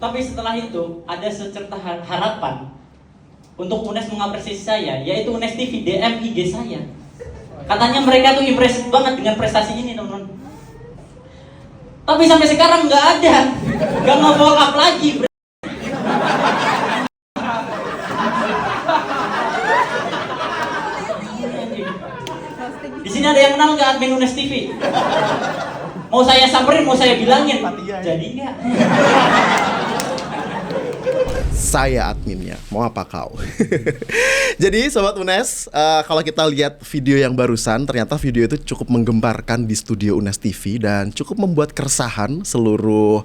Tapi setelah itu ada secerta harapan untuk UNES mengapresiasi saya, yaitu UNES TV DM IG saya. Katanya mereka tuh impressed banget dengan prestasi ini, teman-teman. Tapi sampai sekarang nggak ada, nggak nge-follow up lagi. Di sini ada yang kenal nggak admin UNES TV? Mau saya samperin, mau saya bilangin, jadi nggak? Saya adminnya, mau apa kau? Jadi Sobat UNES, kalau kita lihat video yang barusan, ternyata video itu cukup menggemparkan di studio UNES TV dan cukup membuat keresahan seluruh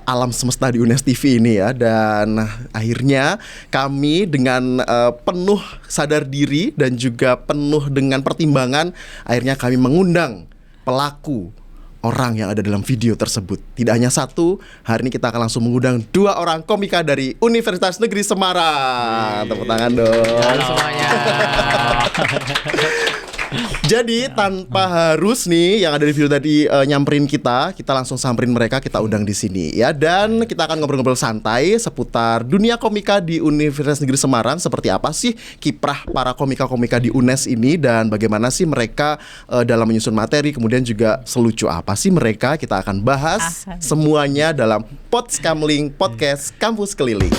alam semesta di UNES TV ini ya. Dan akhirnya kami dengan penuh sadar diri dan juga penuh dengan pertimbangan, akhirnya kami mengundang pelaku orang yang ada dalam video tersebut. Tidak hanya satu, hari ini kita akan langsung mengundang 2 orang komika dari Universitas Negeri Semarang. Tepuk tangan dong. Halo semuanya. Jadi tanpa harus nih yang ada di video tadi nyamperin kita langsung samperin mereka, kita undang di sini ya. Dan kita akan ngobrol-ngobrol santai seputar dunia komika di Universitas Negeri Semarang. Seperti apa sih kiprah para komika-komika di UNES ini dan bagaimana sih mereka dalam menyusun materi, kemudian juga selucu apa sih mereka. Kita akan bahas semuanya dalam Podskamling Podcast Kampus Keliling.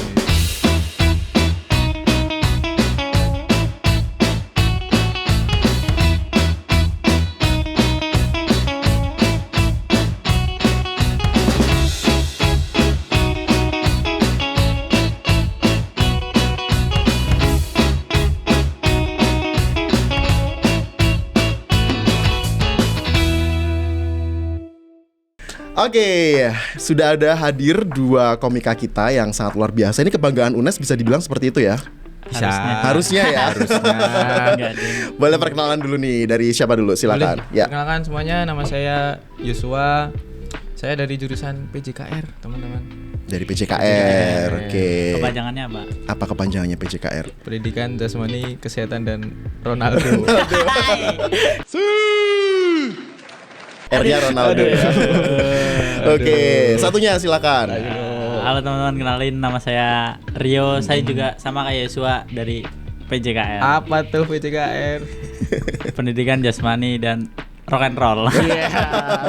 Oke, sudah ada hadir 2 komika kita yang sangat luar biasa. Ini kebanggaan UNES bisa dibilang seperti itu ya? Bisa. Harusnya ya. Harusnya. Boleh perkenalan dulu nih, dari siapa dulu? Silakan. Boleh. Ya. Perkenalkan semuanya, nama saya Yosua. Saya dari jurusan PJKR, teman-teman. Dari PJKR. Oke. Kepanjangannya apa? Apa kepanjangannya PJKR? Pendidikan, Jasmani, Kesehatan dan Ronaldo. R-nya Ronaldo ya. Oke, satunya silakan. Halo teman-teman, kenalin nama saya Rio. Saya juga sama kayak Yosua dari PJKR. Apa tuh PJKR? Pendidikan Jasmani dan Rock and Roll.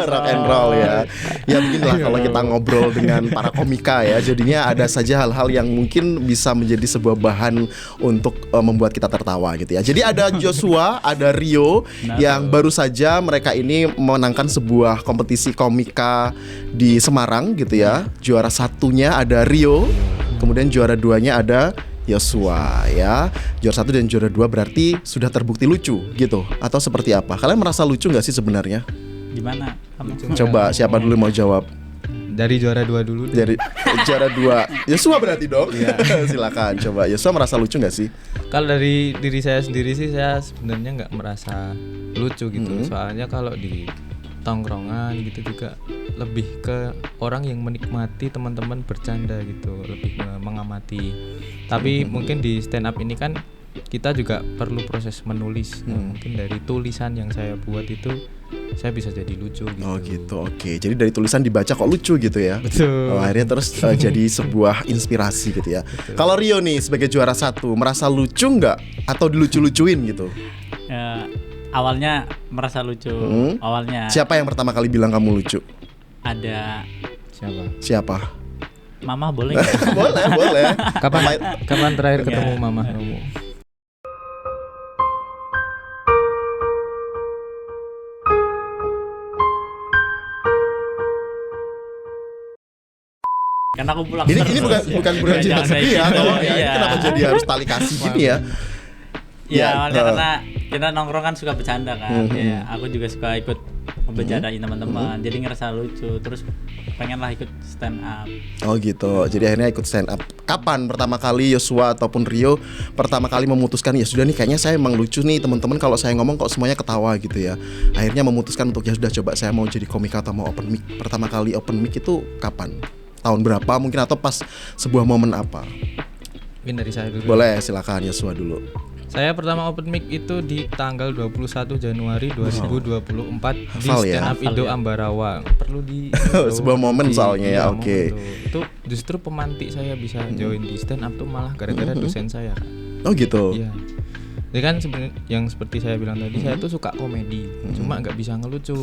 Rock and roll ya. Ya beginilah kalau kita ngobrol dengan para komika ya. Jadinya ada saja hal-hal yang mungkin bisa menjadi sebuah bahan untuk membuat kita tertawa gitu ya. Jadi ada Joshua, ada Rio yang baru saja mereka ini memenangkan sebuah kompetisi komika di Semarang gitu ya. Juara satunya ada Rio, kemudian juara 2-nya ada Yosua ya. Juara 1 dan juara 2 berarti sudah terbukti lucu gitu atau seperti apa? Kalian merasa lucu gak sih sebenarnya? Gimana kamu? Coba siapa dulu mau jawab? Dari juara 2 dulu. Dari juara 2 Yosua berarti dong? Silakan coba. Yosua merasa lucu gak sih? Kalau dari diri saya sendiri sih, saya sebenarnya nggak merasa lucu gitu. Soalnya kalau di tongkrongan gitu juga lebih ke orang yang menikmati teman-teman bercanda gitu, lebih mengamati. Tapi mungkin di stand up ini kan kita juga perlu proses menulis. Mungkin dari tulisan yang saya buat itu saya bisa jadi lucu gitu. Oh gitu, oke. Jadi dari tulisan dibaca kok lucu gitu ya. Betul. Akhirnya terus jadi sebuah inspirasi gitu ya. Kalau Rio nih sebagai juara 1 merasa lucu nggak atau dilucu-lucuin gitu? Awalnya merasa lucu. Awalnya. Siapa yang pertama kali bilang kamu lucu? Ada Siapa? Mama boleh nggak? Boleh. Kapan terakhir ketemu mama kamu? Karena aku pulang. Ini bukan cerita sedih ya. Ini kenapa jadi harus tali kasih gini ya? Ya, karena kita nongkrong kan suka bercanda kan. Ya, aku juga suka ikut bercandain teman-teman. Jadi ngerasa lucu. Terus pengenlah ikut stand up. Oh gitu. Jadi akhirnya ikut stand up. Kapan pertama kali Yosua ataupun Rio pertama kali memutuskan ya sudah nih kayaknya saya emang lucu nih teman-teman, kalau saya ngomong kok semuanya ketawa gitu ya. Akhirnya memutuskan untuk ya sudah coba saya mau jadi komika atau mau open mic. Pertama kali open mic itu kapan? Tahun berapa mungkin atau pas sebuah momen apa? Mungkin dari saya dulu. Boleh, silakan Yosua dulu. Saya pertama open mic itu di tanggal 21 Januari 2024 di Hafal ya? Stand Up Indo Hafal ya? Ambarawa. Perlu di Sebuah momen soalnya ya, iya, oke. momen tuh. Itu justru pemantik saya bisa join di stand up tuh malah gara-gara dosen saya. Oh gitu. Iya. Jadi kan yang seperti saya bilang tadi, saya tuh suka komedi, cuma nggak bisa ngelucu.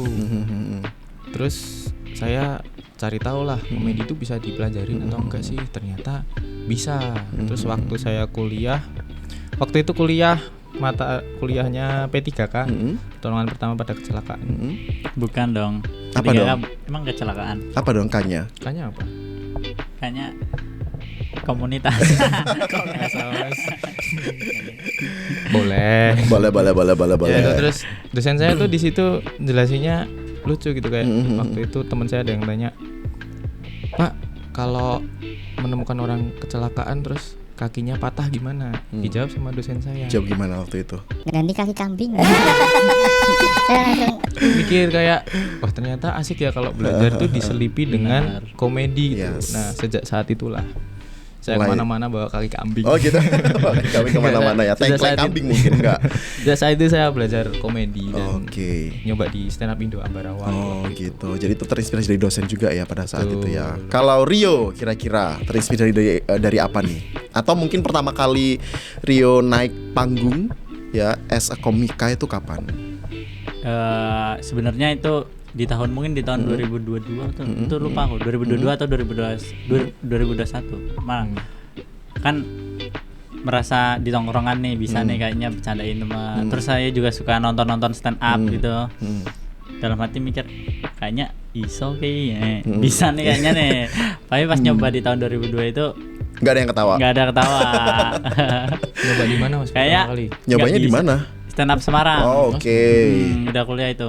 Terus saya cari tahu lah komedi itu bisa dipelajarin atau enggak sih. Ternyata bisa. Terus waktu saya kuliah, waktu itu mata kuliahnya P3K, pertolongan pertama pada kecelakaan. Bukan dong. Apa Ketika dong? Emang kecelakaan. Apa dong Kanya? Kayaknya apa? Kayaknya komunitas. Nggak salah, Mas. Boleh. Boleh. Ya, itu terus dosen saya tuh di situ jelasinnya lucu gitu kayak waktu itu teman saya ada yang tanya, "Pak, kalau menemukan orang kecelakaan terus kakinya patah gimana?" Dijawab sama dosen saya. Jawab gimana waktu itu? Ganti kaki kambing. Saya langsung Mikir kayak, wah ternyata asik ya kalau belajar tuh diselipi dengan komedi gitu. Yes. Nah sejak saat itulah saya Mulai- kemana-mana bawa kaki kambing. Oh gitu. Kami kemana-mana ya. Sudah Tengkleng saat kambing mungkin enggak? Sejak saat itu saya belajar komedi dan Oke. nyoba di Stand Up Indo Ambarawa. Oh waktu itu. gitu. Jadi itu terinspirasi dari dosen juga ya pada saat Betul. itu ya. Kalau Rio kira-kira terinspirasi dari apa nih? Atau mungkin pertama kali Rio naik panggung ya as a komika itu kapan? Sebenarnya itu di tahun 2022 atau itu lupa aku 2022 atau 2021 malah kan merasa di tongkrongan nih bisa nih kayaknya bercandain teman. Terus saya juga suka nonton stand up gitu. Dalam hati mikir kayaknya iso kayaknya bisa nih kayaknya nih. Tapi pas nyoba di tahun 2002 itu Nggak ada yang ketawa. nggak ada ketawa. Nyoba di mana Mas Kayak pertama kali? Nyobanya nggak di bisa. mana? Stand up Semarang. Oh, oke. Udah kuliah itu.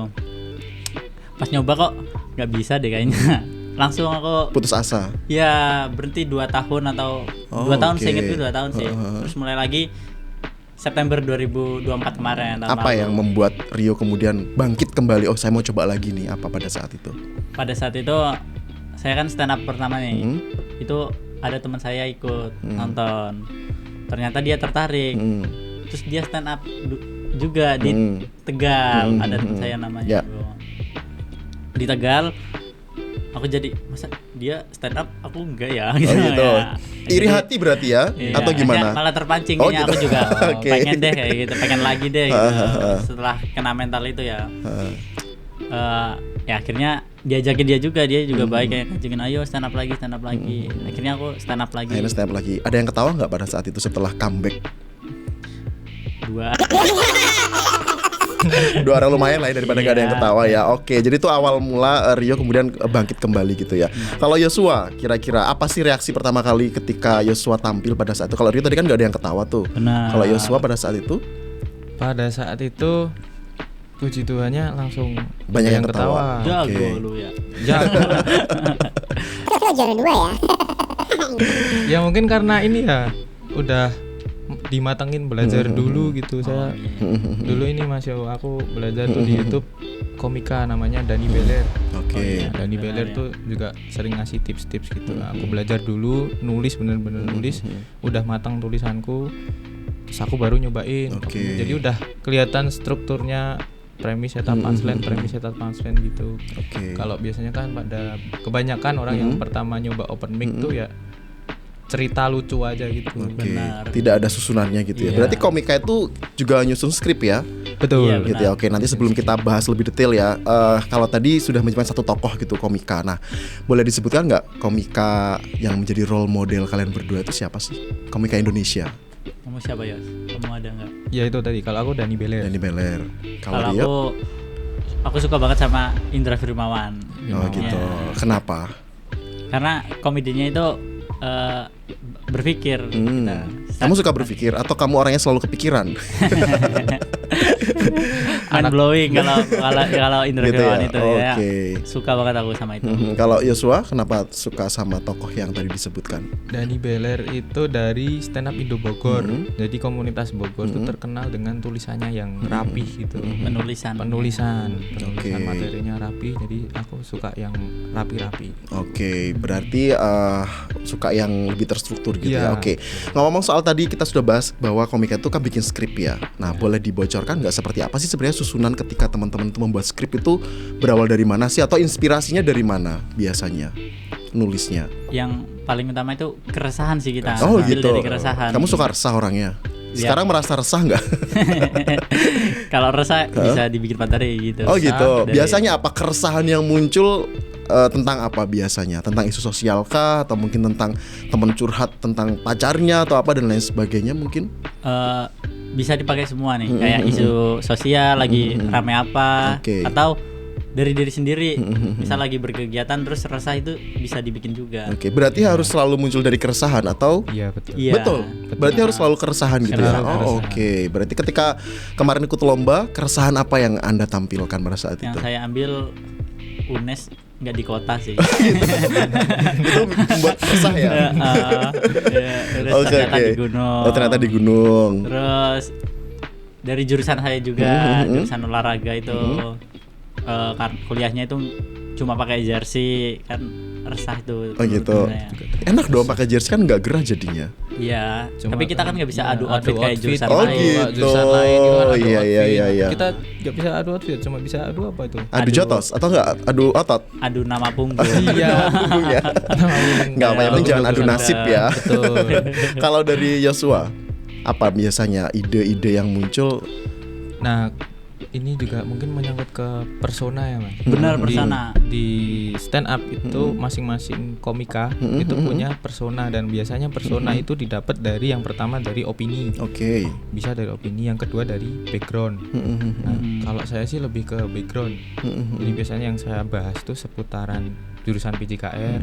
Pas nyoba kok nggak bisa deh kayaknya. Langsung aku Putus asa. ya berhenti 2 tahun atau Oh, 2 tahun oke. seingetku 2 tahun sih. Terus mulai lagi September 2024 kemarin tahun Apa lalu. yang membuat Rio kemudian bangkit kembali? Oh, saya mau coba lagi nih. Apa pada saat itu? Pada saat itu saya kan stand up pertama nih. Itu ada teman saya ikut nonton. Ternyata dia tertarik. Terus dia stand up juga di Tegal. Ada teman saya namanya. Ya. Di Tegal aku jadi masa dia stand up aku enggak ya Oh gitu. ya. Iri Jadi, hati berarti ya? iya, Atau gimana? malah terpancing Oh, kayaknya gitu. aku juga Oke. pengen deh kayak gitu, pengen lagi deh gitu. Setelah kena mental itu ya. Ya akhirnya diajakin dia juga baik kayak ngajakin ayo stand up lagi. Akhirnya aku stand up lagi. Akhirnya stand up lagi. Ada yang ketawa nggak pada saat itu setelah comeback? 2 Dua orang lumayan lah ya daripada nggak ada yang Iya. ketawa ya. Oke, jadi itu awal mula Rio kemudian bangkit kembali gitu ya. Kalau Yosua, kira-kira apa sih reaksi pertama kali ketika Yosua tampil pada saat itu? Kalau Rio tadi kan nggak ada yang ketawa tuh. Benar. Kalau Yosua pada saat itu Pada saat itu puji Tuhannya langsung Banyak ada yang ketawa. Jago Oke. lu ya. Jago. Kita juara 2 ya. Ya mungkin karena ini ya udah dimatengin belajar dulu gitu. Saya dulu ini Mas Yo, aku belajar tuh di YouTube komika namanya Dani Beler. Oke. Dani Beler tuh juga sering ngasih tips-tips gitu. Aku belajar dulu nulis bener-bener nulis, udah matang tulisanku. Terus aku baru nyobain. Oke. Jadi udah kelihatan strukturnya premis setup punchline gitu. Oke. Kalau biasanya kan pada kebanyakan orang yang pertama nyoba open mic tuh ya cerita lucu aja gitu. Oke. Benar. Tidak ada susunannya gitu ya. Iya. Berarti komika itu juga nyusun skrip ya? Betul. Iya, Gitu ya. Oke, nanti sebelum kita bahas lebih detail ya, kalau tadi sudah menyebutkan satu tokoh gitu komika. Nah, boleh disebutkan nggak komika yang menjadi role model kalian berdua itu siapa sih? Komika Indonesia. Kamu siapa ya? Kamu ada nggak? Ya itu tadi kalau aku Dani Beler. Dani Beler. Kalau Kalau Rio? aku suka banget sama Indra Firmawan. Oh gitu. Kenapa? Karena komedinya itu berpikir gitu. Kamu suka berpikir atau kamu orangnya selalu kepikiran? Mind blowing kalau Indra Gitu Firmawan ya? itu ya. Oke. Suka banget aku sama itu. Kalau Yosua, kenapa suka sama tokoh yang tadi disebutkan? Dani Beler itu dari Stand Up Indo Bogor. Jadi komunitas Bogor itu terkenal dengan tulisannya yang rapi gitu. Penulisan Oke. Materinya rapi. Jadi aku suka yang rapi-rapi. Oke, berarti suka yang lebih terstruktur gitu Iya. ya. Oke. Ngomong soal tadi kita sudah bahas bahwa Komika itu kan bikin skrip ya. Nah, boleh dibocorkan nggak seperti apa sih sebenarnya susunan ketika teman-teman itu membuat skrip itu berawal dari mana sih atau inspirasinya dari mana biasanya nulisnya? Yang paling utama itu keresahan sih kita. Oh Ambil gitu. dari keresahan. Kamu suka resah orangnya? Iya. Sekarang merasa resah nggak? Kalau resah bisa dibikin materi gitu. Oh gitu. Dari- Biasanya apa keresahan yang muncul tentang apa biasanya? Tentang isu sosial kah atau mungkin tentang teman curhat tentang pacarnya atau apa dan lain sebagainya mungkin? Bisa dipakai semua nih, kayak isu sosial lagi rame apa, Oke. atau dari diri sendiri, misal lagi berkegiatan terus resah itu bisa dibikin juga. Oke, berarti harus selalu muncul dari keresahan atau Iya betul. Iya. betul. Berarti harus selalu keresahan gitu ya. Selalu Oh, keresahan. oke. Berarti ketika kemarin ikut lomba, keresahan apa yang Anda tampilkan pada saat Yang itu? saya ambil UNES nggak di kota sih. Itu membuat resah ya. Terus Oke, ternyata oke. di gunung. Oh, ternyata di gunung. Terus dari jurusan saya juga, jurusan olahraga itu kuliahnya itu cuma pakai jersey kan resah itu. Oh gitu. sebenarnya. Enak dong pakai jersey kan nggak gerah jadinya. Iya, Cuma tapi kita kan nggak bisa adu iya, outfit kayak jurusan Oh lain. gitu. Jurusan lain itu kan adu Iya, iya, outfit. iya, iya. Kita nggak bisa adu outfit, cuma bisa adu apa itu? Adu jotos atau enggak adu otot? Adu nama punggung. Iya. Punggung ya. Enggak apa yang penting jangan adu nasib ya. Betul. Kalau dari Yosua, apa biasanya ide-ide yang muncul? Nah, ini juga mungkin menyangkut ke persona ya, Mas. Benar, Di- persona. Di stand up itu masing-masing komika itu punya persona dan biasanya persona itu didapat dari yang pertama dari opini. Oke. Bisa dari opini, yang kedua dari background. Nah, kalau saya sih lebih ke background. Jadi biasanya yang saya bahas itu seputaran jurusan PJKR.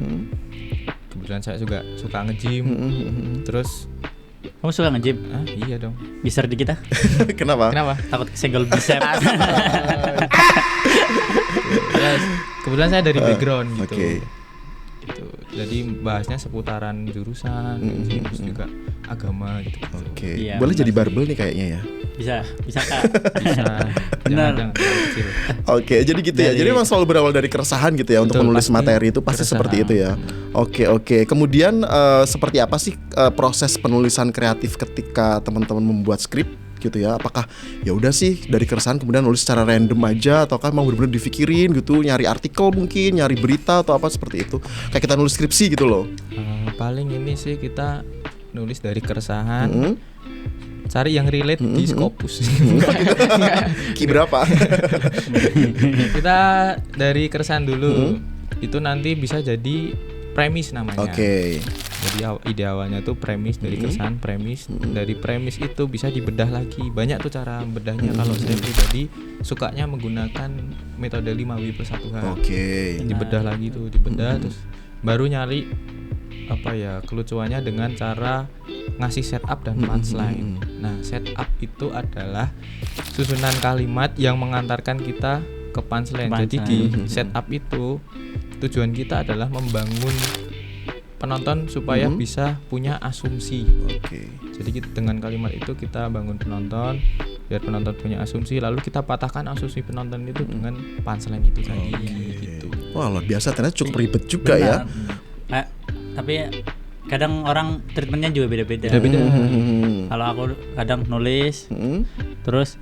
Kebetulan saya juga suka nge-gym. Terus Kamu suka nge-gym? iya dong. Bisa di kita? Kenapa? Kenapa? Takut senggol bicep. Terus kebetulan saya dari background gitu. Oke. Gitu. Jadi bahasnya seputaran jurusan, terus juga agama gitu. Oke. Iya, Boleh benar. jadi barbel nih kayaknya ya. Bisa Kak. Bisa. Benar. Jangan terlalu kecil. Oke, jadi gitu ya. Dari- Jadi memang selalu berawal dari keresahan gitu ya untuk Betul, menulis pasti materi itu pasti keresahan. seperti itu ya. Oke. Kemudian seperti apa sih proses penulisan kreatif ketika teman-teman membuat skrip gitu ya? Apakah ya udah sih dari keresahan kemudian nulis secara random aja ataukah memang benar-benar dipikirin gitu, nyari artikel mungkin, nyari berita atau apa seperti itu? Kayak kita nulis skripsi gitu loh. Paling ini sih kita nulis dari keresahan, Mm-mm. cari yang relate di Scopus. Ki berapa? Kita dari keresahan dulu. Itu nanti bisa jadi premis namanya. Oke. Jadi ide awalnya tuh premis dari keresahan premis. Dari premis itu bisa dibedah lagi. Banyak tuh cara bedahnya. Kalau saya pribadi sukanya menggunakan metode 5W+1H. Oke. Dibedah lagi tuh, dibedah terus baru nyari apa ya kelucuannya dengan cara ngasih setup dan punchline. Nah, setup itu adalah susunan kalimat yang mengantarkan kita ke punchline. Jadi di setup itu tujuan kita adalah membangun penonton supaya bisa punya asumsi. Oke. Jadi dengan kalimat itu kita bangun penonton biar penonton punya asumsi, lalu kita patahkan asumsi penonton itu dengan punchline itu tadi gitu. Wah, luar biasa ternyata cukup ribet juga ya. Tapi kadang orang treatmentnya juga beda-beda. Beda-beda. Kalau aku kadang nulis terus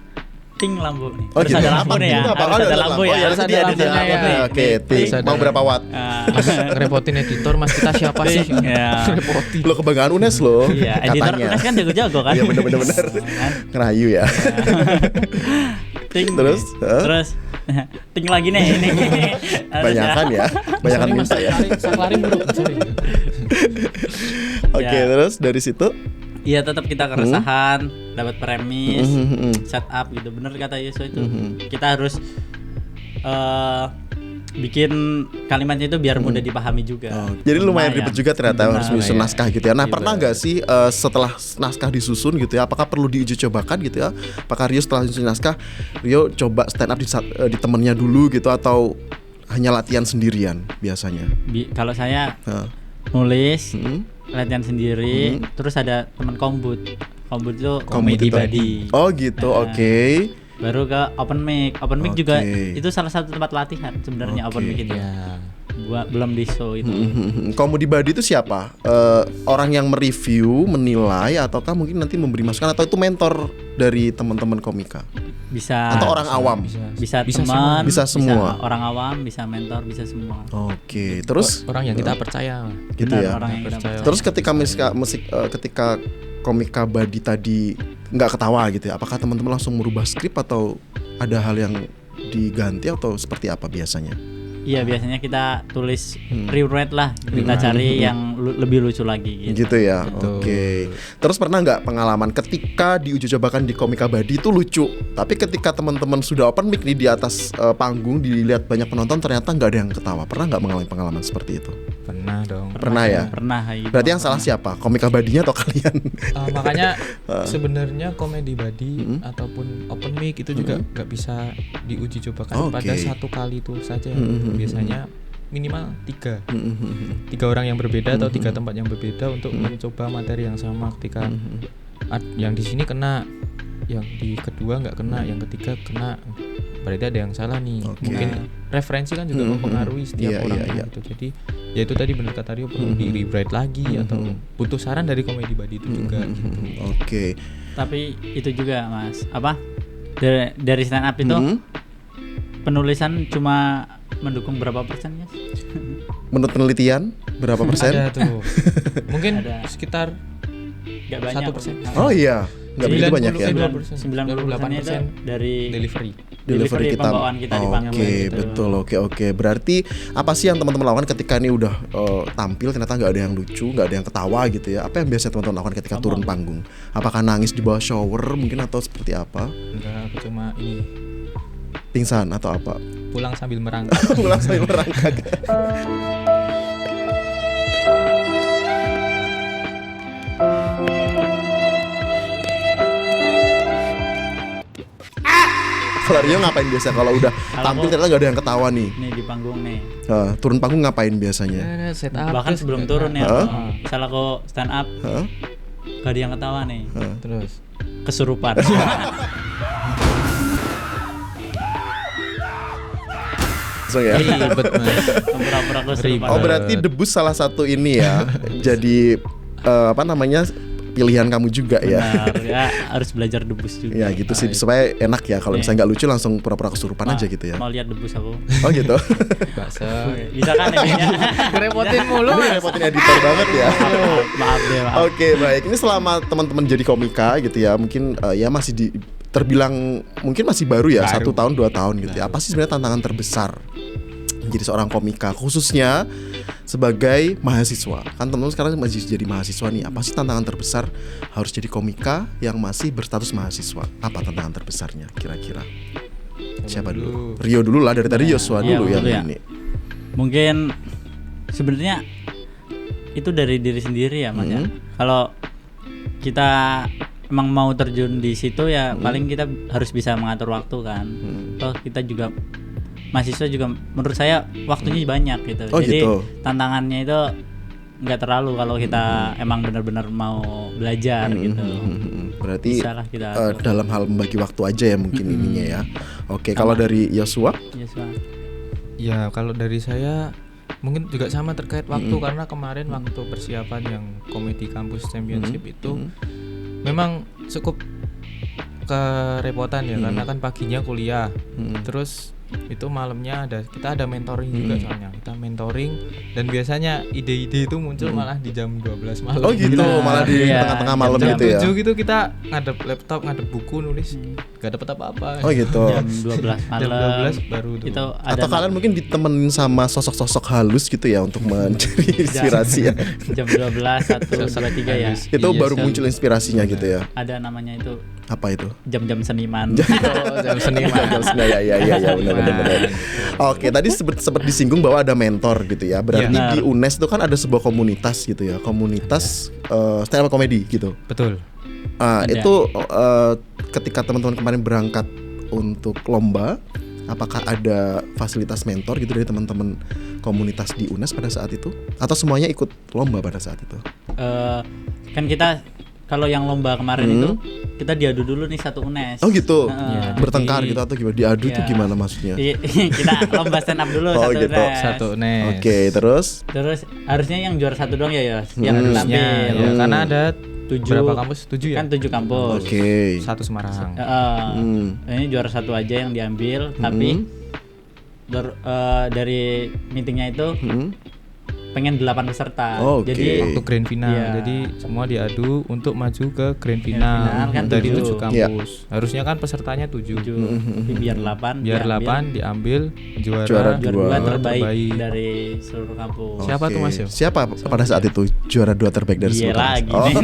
ting lampu nih. Oh, Terus gitu. ada lampu nih ya. Apa? Harus ada lampu ya. Oh, Harus ada dia lampunya lampunya ya. Oke, Ting. ting. Mau berapa watt? Mas ngerepotin editor, Mas kita siapa sih? Ya. Repotin. Lo kebanggaan UNES lo. Iya, editor katanya. UNES kan jago-jago kan. Iya bener. Kan? Ngerayu ya. Ting. Terus? Terus ting lagi nih ini. Harus Banyakan ya. Banyakan Sorry, Mas, minta ya. saklarin bro. Sorry. Oke, Ya. terus dari situ Iya, tetap kita keresahan, dapat premis, Mhm. setup gitu. Bener kata Yusuf itu. Kita harus bikin kalimatnya itu biar mudah dipahami juga. jadi lumayan ribet juga ternyata Benar, harus menyusun ya. naskah gitu ya. Nah, Ribet. pernah nggak sih setelah naskah disusun gitu ya, apakah perlu diuji cobakan gitu ya? Apakah Rio setelah menyusun naskah, Rio coba stand up di temennya dulu gitu atau hanya latihan sendirian biasanya? Kalau saya Nah. nulis, Mm. latihan sendiri, terus ada teman kombut. Kombut itu Komedi komedi buddy. Oh gitu, Nah. oke. Baru ke open mic. Open mic Oke. juga itu salah satu tempat latihan sebenarnya, Oke. open mic itu. Ya. belum di show itu. Comedy Buddy itu siapa? Orang yang mereview, menilai, ataukah mungkin nanti memberi masukan, atau itu mentor dari teman-teman komika? Bisa Atau orang awam? bisa Bisa teman, Bisa semua. orang awam, bisa mentor, bisa semua. Oke, terus orang yang kita percaya. gitu Benar, ya. orang yang kita Percaya. Terus ketika komika Buddy tadi nggak ketawa gitu ya, apakah teman-teman langsung merubah skrip atau ada hal yang diganti atau seperti apa biasanya? Iya, biasanya kita tulis rewrite lah, kita cari yang lebih lucu lagi gitu. Gitu ya. Betul. Oke. Terus pernah nggak pengalaman ketika diuji cobakan di Komika Buddy itu lucu, tapi ketika teman-teman sudah open mic nih di atas panggung, dilihat banyak penonton, ternyata nggak ada yang ketawa? Pernah nggak mengalami pengalaman seperti itu? Pernah dong. Pernah ya? Pernah gitu. Berarti yang salah siapa? Komika Buddy-nya atau kalian? Makanya sebenarnya Comedy Buddy ataupun open mic itu juga nggak bisa diuji cobakan Oke. pada satu kali itu saja. Biasanya minimal 3 orang yang berbeda atau 3 tempat yang berbeda untuk mencoba materi yang sama. Ketika yang di sini kena, yang di kedua nggak kena, yang ketiga kena, berarti ada yang salah nih. Oke. Mungkin referensi kan juga mempengaruhi Iya, setiap orang iya. gitu. Jadi ya itu tadi benar kata Rio, perlu di rewrite lagi atau butuh saran dari Comedy Buddy itu juga gitu. Oke. Tapi itu juga Mas, apa? Dari stand up itu penulisan cuma mendukung berapa persen, Mas? Menurut penelitian berapa persen? Ada tuh. Mungkin Ada. sekitar Gak banyak. 1%. Oh iya, nggak begitu banyak ya. 98% dari delivery. kita. pembawaan kita di panggung Oke, gitu. betul. Oke. Berarti apa sih yang teman-teman lakukan ketika ini udah tampil ternyata nggak ada yang lucu, nggak ada yang ketawa gitu ya? Apa yang biasanya teman-teman lakukan ketika turun panggung? Apakah nangis di bawah shower mungkin atau seperti apa? Enggak, aku cuma ini Pingsan atau apa? pulang sambil merangkak. Pulang sambil merangkak. Kalau Rio ngapain biasa kalau udah tampil ternyata nggak ada yang ketawa nih? Nih di panggung nih. Turun panggung ngapain biasanya? Set up Bahkan terus sebelum nggak turun ya. Hah? Misalnya aku stand up, Hah? gak ada yang ketawa nih. terus. Kesurupan. So, ya. Ribet Mas. Pura-pura kesurupan. Oh berarti debus salah satu ini ya. Jadi apa namanya, pilihan kamu juga ya. Benar, ya harus belajar debus juga. Ya gitu sih supaya enak ya. Kalau misalnya nggak lucu langsung pura-pura kesurupan aja gitu ya. Mau lihat debus aku. Oh gitu. Bakso. Bisa kan ya? Ngerepotin mulu. Ini repotin editor banget ya. Maaf deh, maaf. Oke baik. Ini selama teman-teman jadi komika gitu ya, mungkin ya masih terbilang mungkin masih baru ya, 1 tahun 2 tahun gitu ya. Apa sih sebenarnya tantangan terbesar menjadi seorang komika, khususnya sebagai mahasiswa? Kan teman-teman sekarang masih jadi mahasiswa nih. Apa sih tantangan terbesar harus jadi komika yang masih berstatus mahasiswa? Apa tantangan terbesarnya kira-kira? Siapa dulu? Rio dulu lah, dari tadi Yosua Iya, dulu yang dulu ya. ini. Mungkin sebenarnya itu dari diri sendiri ya, Mas ya. Kalau kita emang mau terjun di situ ya paling kita harus bisa mengatur waktu kan. Toh kita juga mahasiswa juga menurut saya waktunya banyak gitu. Oh, Jadi gitu. tantangannya itu nggak terlalu kalau kita emang benar-benar mau belajar gitu. Berarti Bisalah kita atur. dalam hal membagi waktu aja ya mungkin ininya ya. Oke, kalau dari Yosua? Yes, Pak. Ya kalau dari saya mungkin juga sama terkait waktu, karena kemarin waktu persiapan yang Komedi Kampus Championship itu memang cukup kerepotan ya, karena kan paginya kuliah, terus itu malamnya kita ada mentoring juga, soalnya kita mentoring dan biasanya ide-ide itu muncul malah di jam 12 malam. Oh gitu, malah di Iya, tengah-tengah malam Jam gitu ya. 7 gitu kita ngadep laptop, ngadep buku, nulis, gak dapet apa-apa. Oh gitu. Jam 12 malam. Jam 12 baru tuh. Itu ada Atau kalian mungkin ditemenin sama sosok-sosok halus gitu ya untuk mencari inspirasi ya. jam 12, 1, 2, 3 ya. Itu Iya, baru sekali. muncul inspirasinya gitu ya. Ada namanya itu Apa itu? jam-jam seniman. Jam seniman. Ya benar. Oke, tadi sempat disinggung bahwa ada mentor gitu ya. Berarti Iya. di UNES itu kan ada sebuah komunitas gitu ya. Komunitas stand up comedy gitu. Betul. Ada. Itu ketika teman-teman kemarin berangkat untuk lomba, apakah ada fasilitas mentor gitu dari teman-teman komunitas di UNES pada saat itu? Atau semuanya ikut lomba pada saat itu? Kan kita kalau yang lomba kemarin itu kita diadu dulu nih satu UNES. Oh gitu. Heeh. Bertengkar Jadi- gitu atau gimana? Diadu itu Iya. gimana maksudnya? Kita lomba stand up dulu Oh, satu gitu. UNES. Satu NES. Oke, terus Terus harusnya yang juara satu doang ya yang Harusnya tampil. ya, karena ada 7 berapa kampus? 7 ya? Kan 7 kampus. oke. Satu Semarang. Ini juara satu aja yang diambil, tapi dari meetingnya itu pengen 8 peserta. Oh, oke. Jadi Waktu grand final. Iya. Jadi semua diadu untuk maju ke grand final final, kan dari 7. 7 kampus. Harusnya kan pesertanya 7. 7 biar 8 Biar 8 diambil Juara juara juara 2 Dua terbaik dari seluruh kampus. Siapa Oke. tuh, Mas, Yo? Siapa pada saat itu juara 2 terbaik dari Iya seluruh lagi kampus?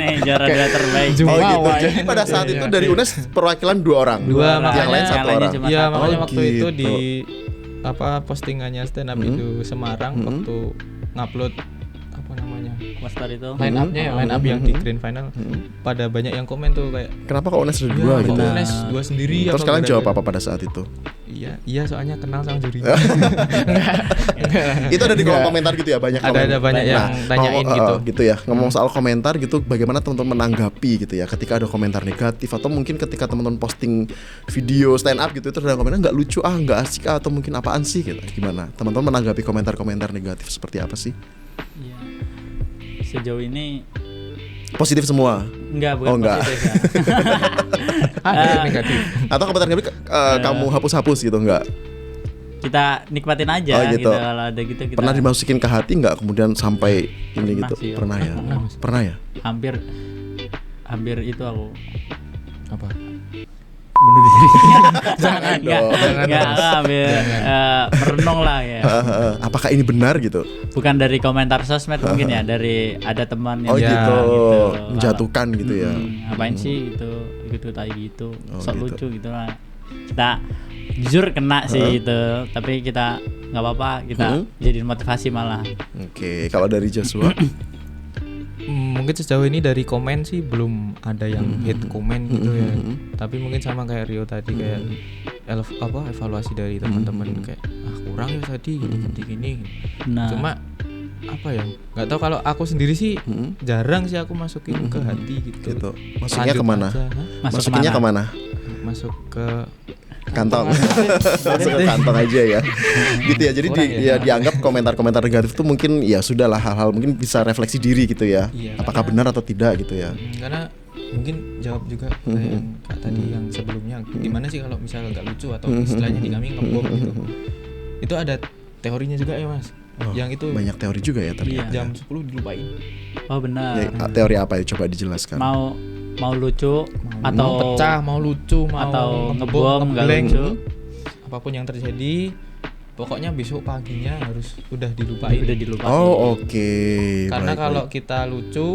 nih juara 2 terbaik. Oh Jumawa gitu. ya. Jadi pada saat itu dari UNES perwakilan 2 orang. Dua, yang makanya lain yang 1 lainnya orang. cuma Iya, satu. makanya Oh, waktu itu gitu. di postingannya stand up itu Semarang waktu ngupload apa namanya? Poster itu. Line up-nya ya, line up yang di grand final. Pada banyak yang komen tuh kayak Kenapa kok UNES ada 2 iya, gitu? bener, Nes, 2 sendiri. Terus apa kalian jawab gara-gara?" apa pada saat itu? Iya, soalnya kenal sama jurinya. Itu ada di kolom komentar gitu ya, banyak komen. Ada banyak yang tanyain ngomong, gitu. gitu ya. Ngomong soal komentar gitu, bagaimana teman-teman menanggapi gitu ya ketika ada komentar negatif atau mungkin ketika teman-teman posting video stand up gitu itu ada komentar nggak lucu nggak asik atau mungkin apaan sih gitu. Gimana? Teman-teman menanggapi komentar-komentar negatif seperti apa sih? Iya. Sejauh ini Positif semua enggak bukan Oh, enggak. positif ya. Ada yang negatif. atau komentar negatif kamu hapus-hapus gitu nggak? Kita nikmatin aja Oh, gitu. kalau ada gitu kita Pernah dimasukin ke hati nggak kemudian sampai ini Pernah gitu? sih, Om. Pernah ya? Pernah ya? hampir itu aku Apa? bunuh diri. Jangan dong. Enggak, hampir merenung lah ya. Apakah ini benar gitu? Bukan dari komentar sosmed mungkin ya, dari ada teman yang Oh Ya, gitu, gitu. menjatuhkan gitu ya. Ngapain sih gitu, ikut-ikut aja gitu. Oh, Sok gitu. lucu gitu lah. Kita jujur kena sih itu, tapi kita nggak apa-apa, kita jadi motivasi malah. Oke, kalau dari Joshua, Mungkin sejauh ini dari komen sih belum ada yang hate komen gitu ya. Tapi mungkin sama kayak Rio tadi kayak evaluasi dari teman-teman kayak kurang ya tadi gini. Nah, Cuma apa ya? Nggak tahu kalau aku sendiri sih jarang sih aku masukin ke hati gitu. gitu. Masuknya Lanjut kemana? aja, hah? Masukinnya kemana? Masuk ke Kantong. Masuk ke kantong aja ya. Gitu ya. Jadi Kurang ya? dianggap komentar-komentar negatif itu mungkin ya sudahlah hal-hal mungkin bisa refleksi diri gitu ya. Iya, Apakah benar atau tidak gitu ya. karena mungkin jawab juga kayak yang kak tadi yang sebelumnya gimana sih kalau misalnya nggak lucu atau istilahnya di kami ngebom gitu. Itu ada teorinya juga ya Mas. Oh, yang itu banyak teori juga ya ternyata. jam 10 dilupain. oh benar. Ya, teori apa ya coba dijelaskan. Mau lucu atau Mau pecah, mau lucu, mau atau ngebom, nggak ngeblank, lucu. apapun yang terjadi, pokoknya besok paginya harus udah dilupain. udah dilupain. Oh, oke. Karena Baik, kalau baik. kita lucu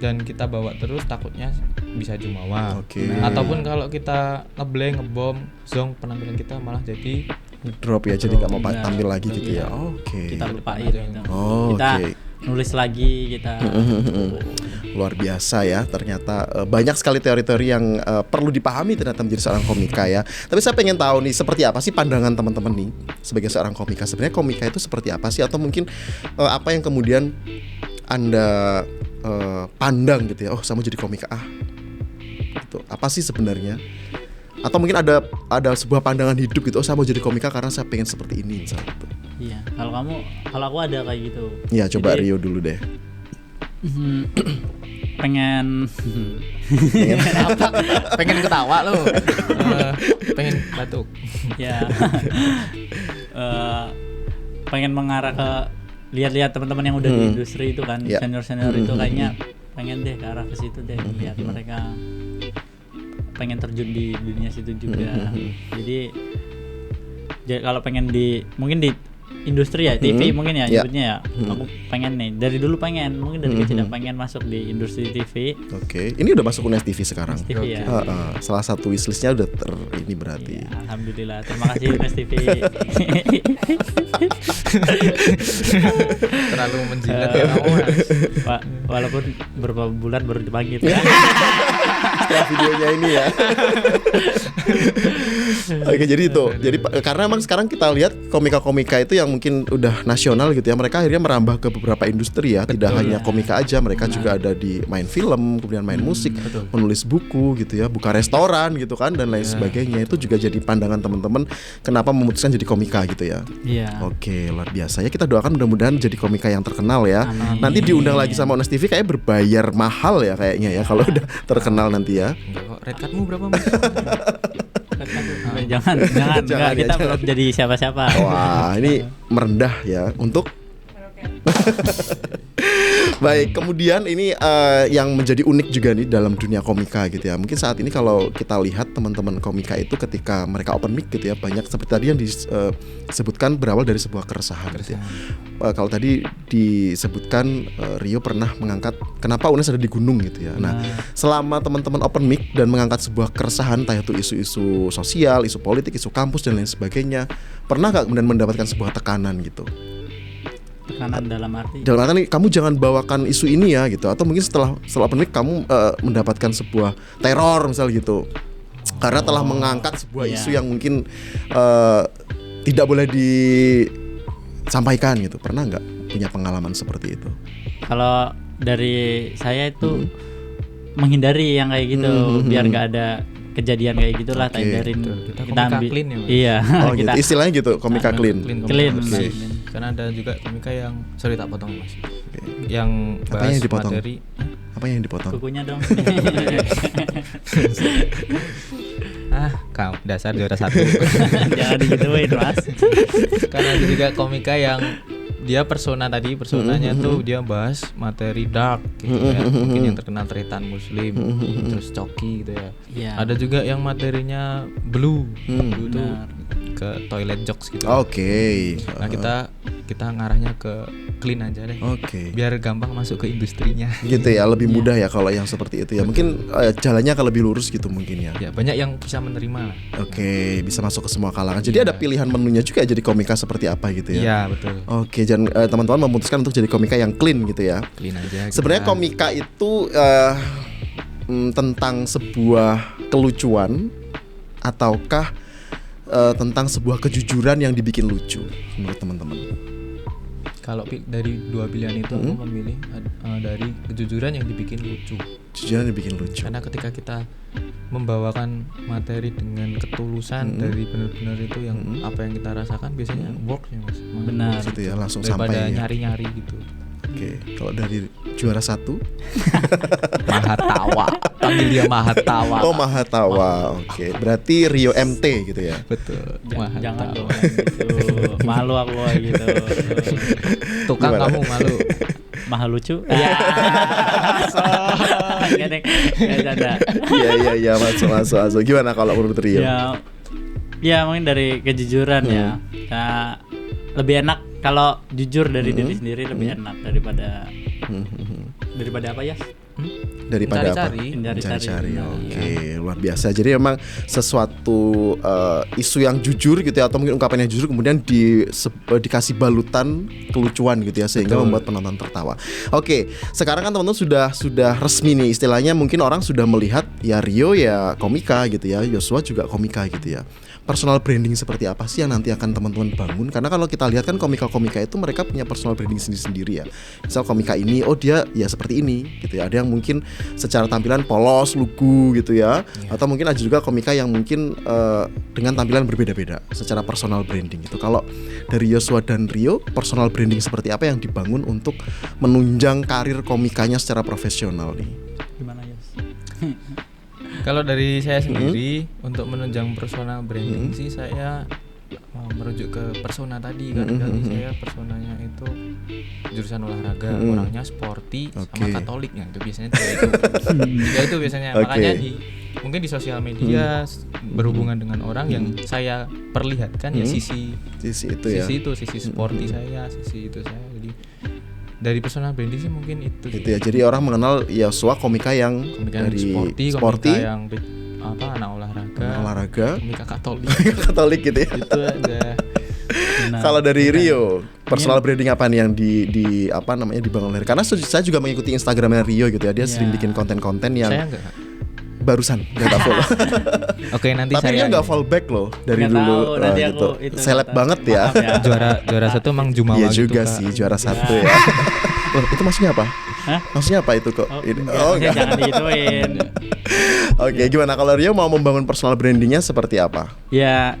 dan kita bawa terus takutnya bisa jumawa. Oke. Ataupun kalau kita ngeblank, ngebom, zong penampilan kita malah jadi drop ya jadi nggak mau Iya. tampil lagi gitu ya. Iya. Oke. Kita lupain gitu. Oh, Kita oke. nulis lagi kita. Luar biasa ya, ternyata banyak sekali teori-teori yang perlu dipahami ternyata menjadi seorang komika ya. Tapi saya pengen tahu nih seperti apa sih pandangan teman-teman nih sebagai seorang komika. Sebenarnya komika itu seperti apa sih atau mungkin apa yang kemudian Anda pandang gitu ya. Oh, saya mau jadi komika gitu. Apa sih sebenarnya? Atau mungkin ada sebuah pandangan hidup gitu. Oh, saya mau jadi komika karena saya pengen seperti ini misalnya gitu. Iya, kalau aku ada kayak gitu. Ya, coba Jadi, Rio dulu deh. pengen pengen ketawa lo. Pengen batuk. ya pengen mengarah ke lihat-lihat teman-teman yang udah di industri itu kan, Ya. senior-senior itu kayaknya pengen deh ke arah ke situ deh, lihat mereka pengen terjun di dunia situ juga. Jadi kalau pengen mungkin di industri ya, TV mungkin ya Ya. nyebutnya ya. Aku pengen nih, dari dulu pengen, mungkin dari kecil pengen masuk di industri TV. Oke, ini udah masuk UNES TV sekarang. TV ya. Salah satu wishlistnya udah ini berarti. Ya, alhamdulillah, terima kasih Mas TV. Terlalu menjilat ya kamu Mas. Walaupun beberapa bulan baru dipanggil. setelah videonya ini ya. Oke, jadi itu. Jadi karena emang sekarang kita lihat komika-komika itu yang mungkin udah nasional gitu ya, mereka akhirnya merambah ke beberapa industri ya. Tidak hanya komika aja, mereka juga ada di main film, kemudian main musik, menulis buku gitu ya, buka restoran gitu kan dan lain sebagainya. Itu juga jadi pandangan teman-teman kenapa memutuskan jadi komika gitu ya. Iya. Oke, luar biasa ya. Kita doakan mudah-mudahan jadi komika yang terkenal ya. Nanti diundang lagi sama Unes TV kayak berbayar mahal ya kayaknya ya kalau udah terkenal nanti ya. Enggak kok. Red cardmu berapa Mas? Jangan, Jangan ya, kita jangan. belum jadi siapa-siapa. Wah, ini merendah ya untuk baik, kemudian ini yang menjadi unik juga nih dalam dunia komika gitu ya. Mungkin saat ini kalau kita lihat teman-teman komika itu ketika mereka open mic gitu ya, banyak seperti tadi yang disebutkan berawal dari sebuah keresahan gitu ya. Kalau tadi disebutkan Rio pernah mengangkat kenapa Unes ada di gunung gitu ya. Nah, selama teman-teman open mic dan mengangkat sebuah keresahan, entah itu isu-isu sosial, isu politik, isu kampus dan lain sebagainya, pernah gak kemudian mendapatkan sebuah tekanan gitu? Tekanan dalam arti Kamu jangan bawakan isu ini ya gitu, atau mungkin setelah open mic kamu mendapatkan sebuah teror misal gitu karena telah mengangkat sebuah isu yang mungkin tidak boleh disampaikan gitu. Pernah nggak punya pengalaman seperti itu? kalau dari saya itu menghindari yang kayak gitu biar nggak ada kejadian kayak gitulah. Oke, hindarin Kita komika clean ya, Mas? Iya. Oh gitu, istilahnya gitu, komika clean. Clean. Oke. Karena ada juga komika yang sorry tak potong Mas. Yang Apa bahas yang dipotong? materi. Apa yang dipotong? Kukunya dong. Kamu dasar juara satu. Jangan digituin Mas. Karena ada juga komika yang dia personanya tuh dia bahas materi dark gitu ya. Mungkin yang terkenal Tretan Muslim, terus Coki gitu ya. Iya. Ada juga yang materinya blue. Blue tuh Benar. ke toilet jokes gitu. Oke. Nah, kita ngarahnya ke clean aja deh. Oke. Biar gampang masuk ke industrinya. Gitu ya, lebih mudah ya kalau yang seperti itu ya. Mungkin jalannya akan lebih lurus gitu mungkin ya. Ya, banyak yang bisa menerima. Oke, bisa masuk ke semua kalangan. Jadi ada pilihan menunya juga jadi komika seperti apa gitu ya. Iya, betul. Oke, dan teman-teman memutuskan untuk jadi komika yang clean gitu ya. Clean aja. Sebenarnya komika itu tentang sebuah kelucuan ataukah tentang sebuah kejujuran yang dibikin lucu menurut teman-teman? Kalau dari dua pilihan itu aku memilih dari kejujuran yang dibikin lucu. Kejujuran yang dibikin lucu. Karena ketika kita membawakan materi dengan ketulusan dari benar-benar itu yang apa yang kita rasakan biasanya works ya Mas. Benar. Gitu ya, langsung Daripada sampai ya. nyari-nyari gitu. Oke, kalau dari juara satu? Mahatawa. Panggil dia Mahatawa. Oh, Mahatawa. Oke, berarti Rio MT gitu ya. Betul. Jangan Mahatawa. dong gitu. Malu aku gitu. Tukang Gimana? kamu malu. Mahal lucu. Ya. Enggak. Iya, masuk. Gimana kalau menurut Rio? Ya mungkin dari kejujuran ya. Nah, lebih enak kalau jujur dari diri sendiri lebih enak daripada apa ya? Daripada apa? Mencari-cari. Oke, luar biasa. Jadi memang sesuatu isu yang jujur gitu ya, atau mungkin ungkapan yang jujur kemudian dikasih balutan kelucuan gitu ya, sehingga membuat penonton tertawa. Oke, sekarang kan teman-teman sudah resmi nih istilahnya, mungkin orang sudah melihat ya Rio ya komika gitu ya, Joshua juga komika gitu ya. Personal branding seperti apa sih yang nanti akan teman-teman bangun? Karena kalau kita lihat kan komika-komika itu mereka punya personal branding sendiri-sendiri ya. Misal komika ini, oh dia ya seperti ini gitu ya. Ada yang mungkin secara tampilan polos, lugu gitu ya. Atau mungkin ada juga komika yang mungkin dengan tampilan berbeda-beda secara personal branding gitu. Kalau dari Joshua dan Rio, personal branding seperti apa yang dibangun untuk menunjang karir komikanya secara profesional nih? Gimana Yos? Kalau dari saya sendiri untuk menunjang personal branding sih saya merujuk ke persona tadi kan. Dari saya personanya itu jurusan olahraga, orangnya sporty sama katoliknya itu biasanya itu biasanya. Makanya mungkin di sosial media berhubungan dengan orang yang saya perlihatkan ya sisi itu ya. Sisi sporty saya, sisi itu saya. Jadi dari personal branding sih mungkin itu gitu ya. Jadi orang mengenal Joshua komika yang dari sporty, komika yang anak olahraga, komika Katolik gitu ya. Itu aja. Kalau dari Rio, personal branding apa nih yang di apa namanya dibangun? Karena saya juga mengikuti Instagramnya Rio gitu ya. Dia sering bikin konten-konten yang saya enggak. barusan nggak tak follow. Oke, nanti Tapi saya dia nggak follow back loh dari Nggak dulu. tahu, nanti gitu. aku itu Seleb kata. banget ya. Maaf ya. juara satu emang Jumawa Iya gitu, juga Kak. sih juara satu ya. Oh, itu maksudnya apa? Hah? Maksudnya apa itu kok? Oh, Ini- enggak, oh, maksudnya enggak. jangan digituin. Oke, gimana kalau Rio mau membangun personal brandingnya seperti apa? Ya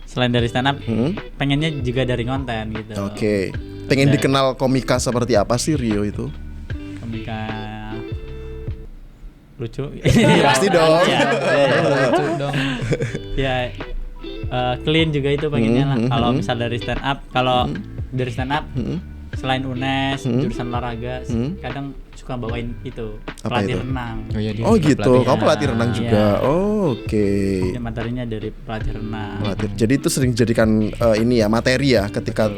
selain dari stand up, Hmm? pengennya juga dari konten gitu. Oke. Pengen Ya. dikenal komika seperti apa sih Rio itu? Komika lucu. Pasti dong. Ya, Lucu dong. ya, clean juga itu pengennya lah. Hmm, Kalau hmm. misal dari stand up, kalau dari stand up Hmm? selain UNES, jurusan olahraga, Hmm. kadang suka bawain itu Apa pelatih itu? renang. Oh iya, dia Oh juga gitu, pelatih. kamu pelatih renang Iya. juga. Oh, oke. Ya, materinya dari pelatih renang. Pelatih. Jadi itu sering dijadikan ini ya materi ya ketika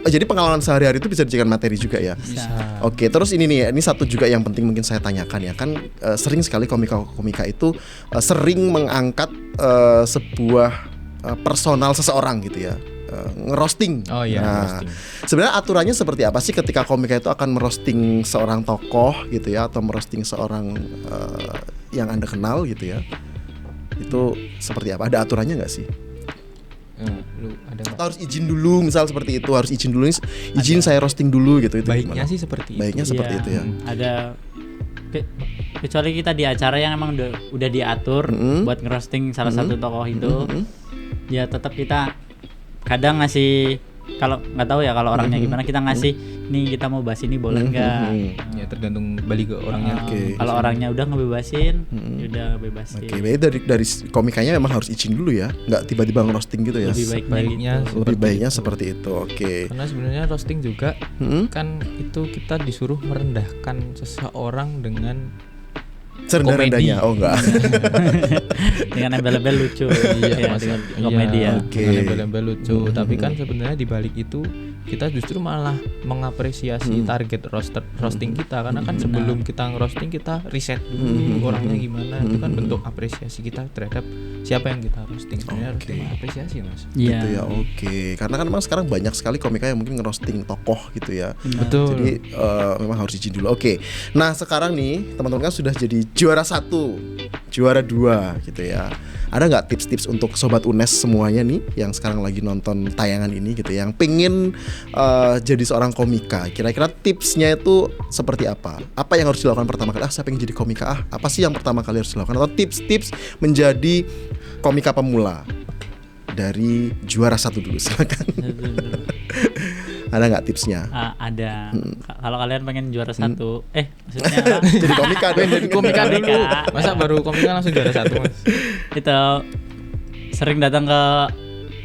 jadi pengalaman sehari-hari itu bisa dijadikan materi juga ya. Bisa. Oke, terus ini satu juga yang penting mungkin saya tanyakan ya kan sering sekali komika-komika itu sering mengangkat sebuah personal seseorang gitu ya. Ngerosting. Oh iya, Nah, ngerosting. sebenarnya aturannya seperti apa sih ketika komika itu akan merosting seorang tokoh gitu ya atau merosting seorang yang Anda kenal gitu ya? Itu seperti apa? Ada aturannya nggak sih? Lu ada nggak? Atau harus izin dulu, misal seperti itu, harus izin dulu, izin saya roasting dulu gitu itu Baiknya gimana? sih seperti Baiknya itu. seperti itu ya. Ada kecuali kita di acara yang emang udah diatur buat ngerosting salah satu tokoh itu, ya tetap kita kadang ngasih, kalau nggak tahu ya kalau orangnya gimana, kita ngasih nih kita mau bahas ini boleh nggak. Ya tergantung balik ke orangnya. Oke. Kalau orangnya udah ngebebasin, ya udah ngebebasin. Oke, berarti dari komikanya memang harus izin dulu ya, nggak tiba-tiba ngerosting gitu ya. Lebih baiknya Baiknya gitu. Lebih baiknya seperti itu. Oke. Karena sebenarnya roasting juga kan itu kita disuruh merendahkan seseorang dengan Serendah-rendahnya, oh enggak. Dengan embel-embel lucu. Iya, Dengan komedi ya. Oke. dengan embel-embel lucu. Tapi kan sebenarnya di balik itu kita justru malah mengapresiasi target roasting kita, karena kan sebelum kita ngerosting kita riset dulu orangnya gimana. Itu kan bentuk apresiasi kita terhadap siapa yang kita roasting. Sebenarnya Oke. harus apresiasi, Mas. Iya. Gitu ya, oke. Karena kan memang sekarang banyak sekali komika yang mungkin ngerosting tokoh gitu ya. Betul. Jadi memang harus izin dulu. Oke. Nah sekarang nih teman-teman kan sudah jadi juara 1, juara 2 gitu ya. Ada nggak tips-tips untuk sobat UNES semuanya nih yang sekarang lagi nonton tayangan ini gitu, yang pengen jadi seorang komika? Kira-kira tipsnya itu seperti apa? Apa yang harus dilakukan pertama kali? Saya pengen jadi komika. Apa sih yang pertama kali harus dilakukan? Atau tips-tips menjadi komika pemula dari juara 1 dulu, silakan. Ada nggak tipsnya? Ada. Kalau kalian pengen juara satu, maksudnya apa? Jadi komika dong. Jadi komika dulu. Komika. Masa baru komika langsung juara 1, Mas? Itu sering datang ke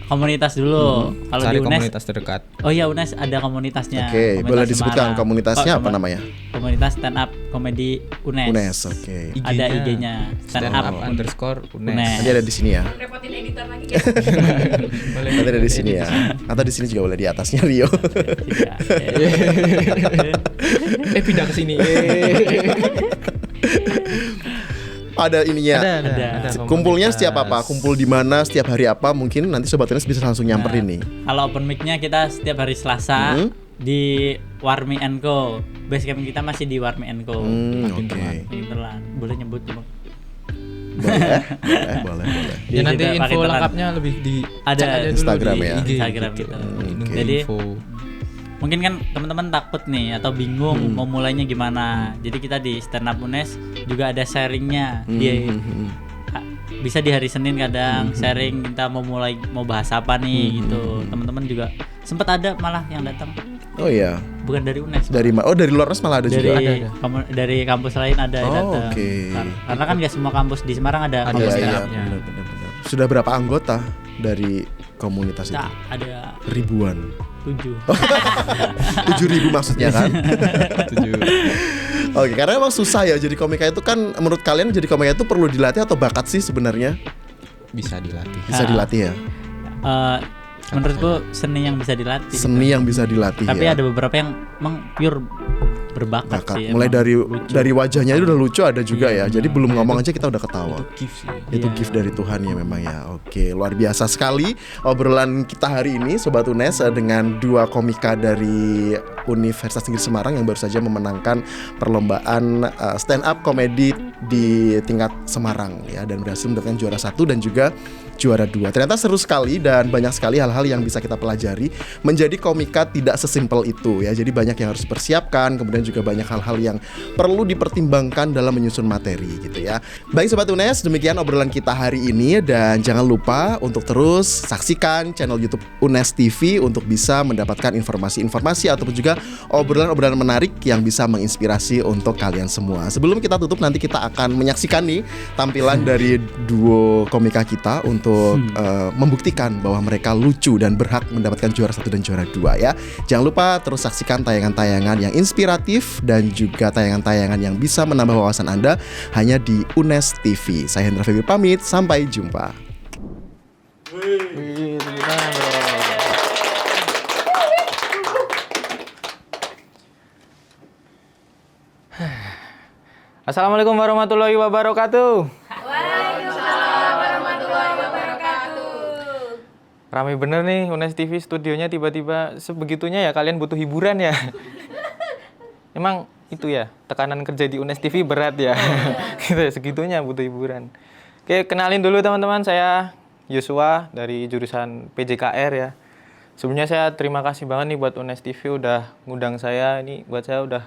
komunitas dulu. Kalau Cari di UNES, komunitas terdekat. oh iya UNES ada komunitasnya. Oke, Komunitas boleh disebutkan Semarang. komunitasnya Oh, apa namanya? Komunitas stand up komedi UNES. UNES, oke. Ada IG-nya stand up underscore UNES. UNES. Nanti ada di sini ya. Repotin editor lagi ya. Boleh. Nanti ada di sini ya. Atau di sini juga boleh di atasnya Rio. Tidak. Pindah ke sini. Ada ininya. Ada. Kumpulnya komunitas. setiap apa? Kumpul di mana? Setiap hari apa? Mungkin nanti sobat UNES bisa langsung nyamperin nih. Kalau open mic-nya kita setiap hari Selasa di Warmi Co. Base camp kita masih di Warmi Co. Oke. Pinterland. Boleh nyebut cuma Boleh. Di Ya nanti kita pakai info internet. lengkapnya lebih di Ada cek aja dulu Instagram di ya. IG Instagram gitu. gitu. Nunggu Jadi info. mungkin kan teman-teman takut nih atau bingung mau mulainya gimana. Jadi kita di Stand Up UNES juga ada sharingnya. Bisa di hari Senin kadang sharing kita mau bahas apa nih gitu. Teman-teman juga sempat ada malah yang datang Oh iya. bukan dari UNES. Dari luar UNES malah ada dari juga. dari kampus lain ada yang Oh, datang. oke. Karena kan gak semua kampus di Semarang ada Ada kampus Iya, stand iya, up-nya. benar. Sudah berapa anggota dari komunitas itu? Nah, ada Ribuan. 7. 7.000 maksudnya kan? Tujuh. Oke, karena emang susah ya jadi komika itu kan. Menurut kalian jadi komika itu perlu dilatih atau bakat sih sebenarnya? Bisa dilatih. Bisa dilatih ya? Menurutku seni yang bisa dilatih. Seni yang bisa dilatih Tapi ya. ada beberapa yang emang pure berbakat Bakat. sih. Mulai emang. dari Lucu. dari wajahnya itu udah lucu ada juga ya. Jadi belum ngomong aja kita udah ketawa. Itu gift sih. Itu Iya. gift dari Tuhan ya memang ya. Oke, luar biasa sekali obrolan kita hari ini Sobat UNES dengan dua komika dari Universitas Negeri Semarang yang baru saja memenangkan perlombaan stand up komedi di tingkat Semarang ya, dan berhasil mendapatkan juara 1 dan juga juara 2. Ternyata seru sekali dan banyak sekali hal-hal yang bisa kita pelajari. Menjadi komika tidak sesimpel itu ya. Jadi banyak yang harus dipersiapkan, kemudian juga banyak hal-hal yang perlu dipertimbangkan dalam menyusun materi gitu ya. Baik Sobat UNES, demikian obrolan kita hari ini, dan jangan lupa untuk terus saksikan channel YouTube UNES TV untuk bisa mendapatkan informasi-informasi ataupun juga obrolan-obrolan menarik yang bisa menginspirasi untuk kalian semua. Sebelum kita tutup, nanti kita akan menyaksikan nih tampilan dari duo komika kita untuk membuktikan bahwa mereka lucu dan berhak mendapatkan juara 1 dan juara 2 ya. Jangan lupa terus saksikan tayangan-tayangan yang inspiratif dan juga tayangan-tayangan yang bisa menambah wawasan Anda hanya di UNES TV. Saya Hendra Febri pamit, sampai jumpa. Assalamualaikum warahmatullahi wabarakatuh. Ramai bener nih UNES TV studionya, tiba-tiba sebegitunya ya, kalian butuh hiburan ya. Emang itu ya, tekanan kerja di UNES TV berat ya. Gitu ya, segitunya butuh hiburan. Oke, kenalin dulu teman-teman, saya Yosua dari jurusan PJKR ya. Sebelumnya saya terima kasih banget nih buat UNES TV udah ngundang saya. Ini buat saya udah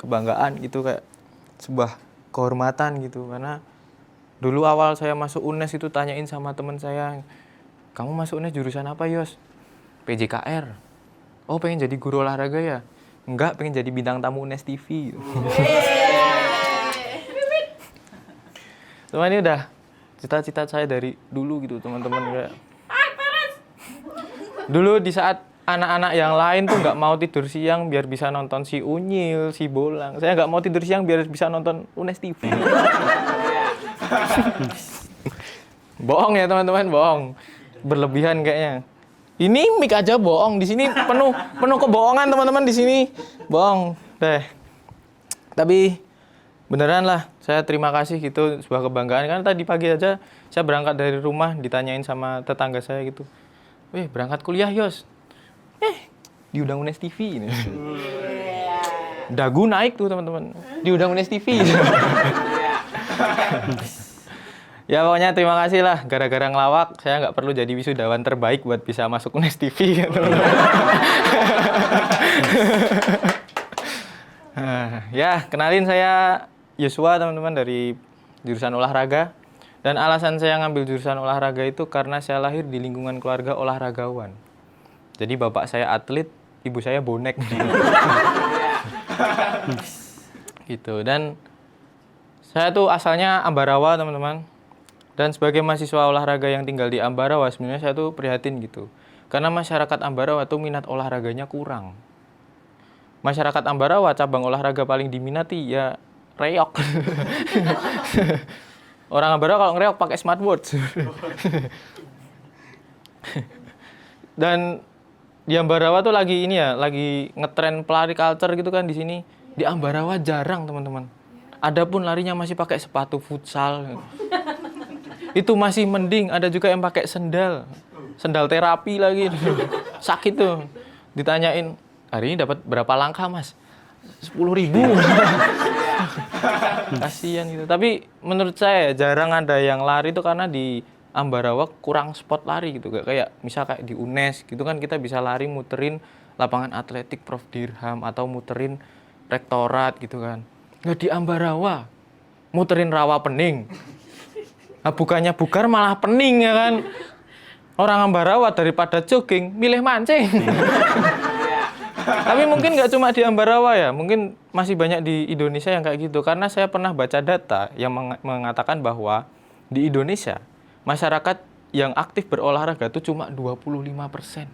kebanggaan gitu, kayak sebuah kehormatan gitu. Karena dulu awal saya masuk UNES itu tanyain sama teman saya, kamu masuk UNES jurusan apa Yos? PJKR. Oh, pengen jadi guru olahraga ya? Enggak, pengen jadi bintang tamu UNES TV. Teman, ini udah cita-cita saya dari dulu gitu teman-teman. Kayak dulu di saat anak-anak yang lain tuh nggak mau tidur siang biar bisa nonton si Unyil, si Bolang. Saya nggak mau tidur siang biar bisa nonton UNES TV. Bohong ya teman-teman, bohong. Berlebihan kayaknya. Ini mic aja bohong, di sini penuh kebohongan teman-teman di sini. Bohong deh. Tapi beneran lah, saya terima kasih gitu, sebuah kebanggaan. Karena tadi pagi aja saya berangkat dari rumah ditanyain sama tetangga saya gitu. "Weh, berangkat kuliah, Yos." Diundang UNES TV ini. Dagu naik tuh teman-teman. Diundang UNES TV. Ya pokoknya terima kasih lah, gara-gara ngelawak saya nggak perlu jadi wisudawan terbaik buat bisa masuk UNES TV. Ya, kenalin saya Yosua teman-teman dari jurusan olahraga. Dan alasan saya ngambil jurusan olahraga itu karena saya lahir di lingkungan keluarga olahragawan. Jadi bapak saya atlet, ibu saya bonek. Gitu. Dan saya tuh asalnya Ambarawa teman-teman. Dan sebagai mahasiswa olahraga yang tinggal di Ambarawa, sebenarnya saya tuh prihatin gitu. Karena masyarakat Ambarawa tuh minat olahraganya kurang. Masyarakat Ambarawa cabang olahraga paling diminati ya reok. Orang Ambarawa kalau ngereok pakai smartwatch. Dan di Ambarawa tuh lagi ini ya, lagi ngetren pelari culture gitu kan di sini. Di Ambarawa jarang teman-teman. Adapun larinya masih pakai sepatu futsal. Itu masih mending, ada juga yang pakai sendal terapi lagi. Sakit tuh. Ditanyain, hari ini dapat berapa langkah Mas? 10.000. Kasihan gitu. Tapi menurut saya jarang ada yang lari itu karena di Ambarawa kurang spot lari gitu. Kayak misal kayak di UNES gitu kan kita bisa lari muterin lapangan atletik Prof Dirham atau muterin rektorat gitu kan. Nggak di Ambarawa, muterin rawa pening. Nah, bukannya bugar malah pening ya kan. Orang Ambarawa daripada jogging milih mancing. Tapi mungkin nggak cuma di Ambarawa ya, mungkin masih banyak di Indonesia yang kayak gitu. Karena saya pernah baca data yang mengatakan bahwa di Indonesia masyarakat yang aktif berolahraga itu cuma 25%.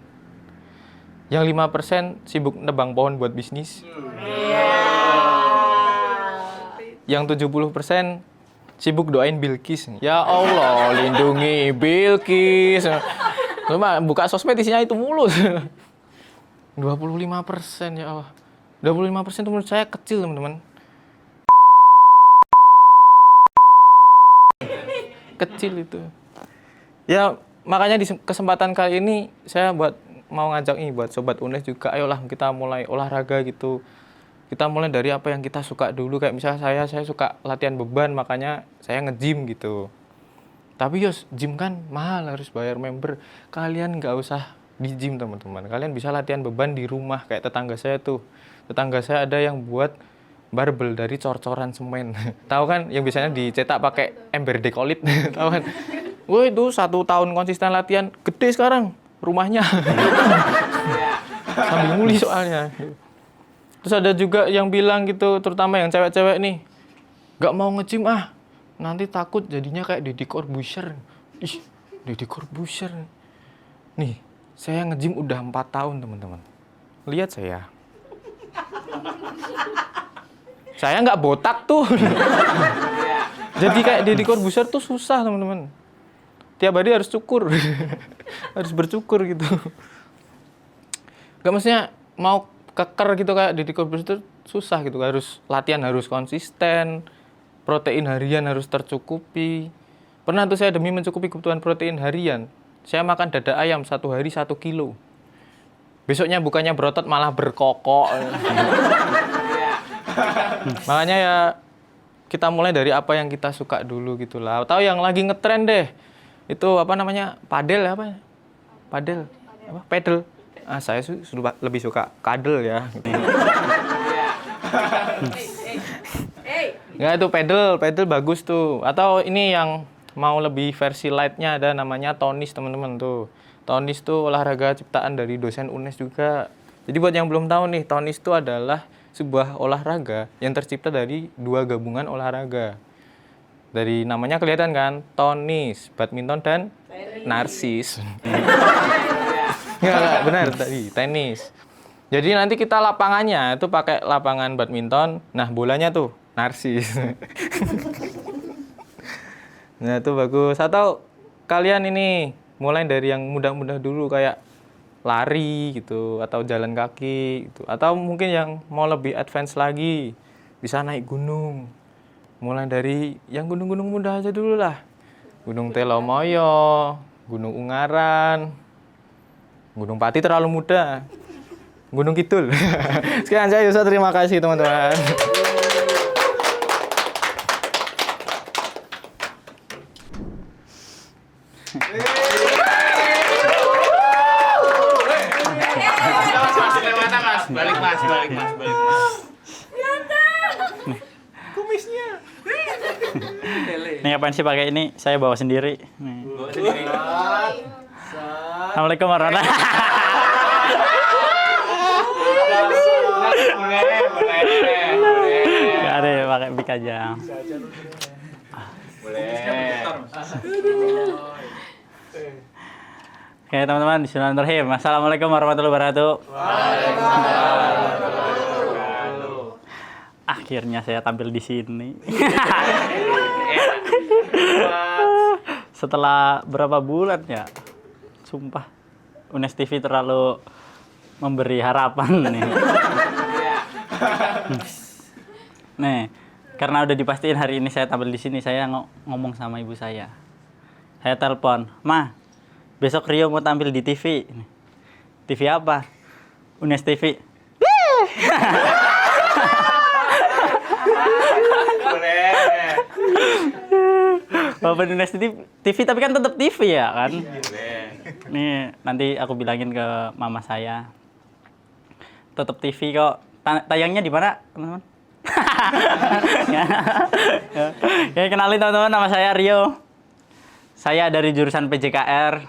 Yang 5% sibuk nebang pohon buat bisnis. Yang 70% sibuk doain Bilqis. Ya Allah, lindungi Bilqis. Cuma buka sosmed isinya itu mulu. 25% ya Allah. 25% itu menurut saya kecil, teman-teman. Kecil itu. Ya, makanya di kesempatan kali ini saya mau ngajak nih buat sobat UNES juga, ayolah kita mulai olahraga gitu. Kita mulai dari apa yang kita suka dulu, kayak misalnya saya suka latihan beban, makanya saya nge-gym gitu. Tapi yos, gym kan mahal, harus bayar member. Kalian nggak usah di gym, teman-teman. Kalian bisa latihan beban di rumah, kayak tetangga saya tuh. Tetangga saya ada yang buat barbel dari cor-coran semen. Tahu kan yang biasanya dicetak pakai ember dekolit. Tahu kan? Wah, itu 1 tahun konsisten latihan, gede sekarang rumahnya. Sambil nguli soalnya. Terus ada juga yang bilang gitu, terutama yang cewek-cewek nih, nggak mau nge-gym nanti takut jadinya kayak Deddy Corbuzier. Ih, Deddy Corbuzier. Nih, saya nge-gym udah 4 tahun, teman-teman. Lihat saya. Saya nggak botak tuh. Jadi kayak Deddy Corbuzier tuh susah, teman-teman. Tiap hari harus cukur. Harus bercukur gitu. Gak maksudnya mau keker gitu kayak Deddy Corbuzier itu susah gitu. Harus latihan, harus konsisten. Protein harian harus tercukupi. Pernah tuh saya demi mencukupi kebutuhan protein harian, saya makan dada ayam 1 hari 1 kilo. Besoknya bukannya berotot malah berkokok. Makanya ya kita mulai dari apa yang kita suka dulu gitulah. Atau yang lagi ngetren deh. Itu apa namanya? Padel apa? Padel. Apa? Pedal. Saya lebih suka kadel ya. Ya itu pedal bagus tuh. Atau ini yang mau lebih versi light-nya ada namanya tonis, teman-teman tuh. Tonis tuh olahraga ciptaan dari dosen UNES juga. Jadi buat yang belum tahu nih, tonis itu adalah sebuah olahraga yang tercipta dari 2 gabungan olahraga. Dari namanya kelihatan kan, tonis, badminton dan narsis. Enggak, benar tadi, tenis. Jadi nanti kita lapangannya itu pakai lapangan badminton, nah bolanya tuh narsis. Nah itu bagus. Atau kalian ini mulai dari yang mudah-mudah dulu kayak lari gitu, atau jalan kaki gitu. Atau mungkin yang mau lebih advance lagi, bisa naik gunung. Mulai dari yang gunung-gunung mudah aja dulu lah. Gunung Telomoyo, Gunung Ungaran, Gunung Pati terlalu mudah. Gunung Kidul. Sekian saya Yusa, terima kasih teman-teman. Balik mas. Kumisnya. Nih ngapain sih pakai ini? Saya bawa sendiri. Nih. Assalamualaikum warahmatullahi wabarakatuh. Gak ada ya, pakai mic aja. Oke teman-teman, bismillahirrahmanirrahim. Assalamualaikum warahmatullahi wabarakatuh. Akhirnya saya tampil di sini. Setelah berapa bulan ya? Sumpah, UNES TV terlalu memberi harapan nih. Nih, karena udah dipastiin hari ini saya tampil di sini, saya ngomong sama ibu saya. Saya telepon, "Ma, besok Rio mau tampil di TV." TV apa? UNES TV. Bapak UNES TV tapi kan tetap TV ya kan? Nih nanti aku bilangin ke mama saya. Tetap TV kok. Tayangnya di mana, teman-teman? Ya, kenalin teman-teman, nama saya Rio. Saya dari jurusan PJKR,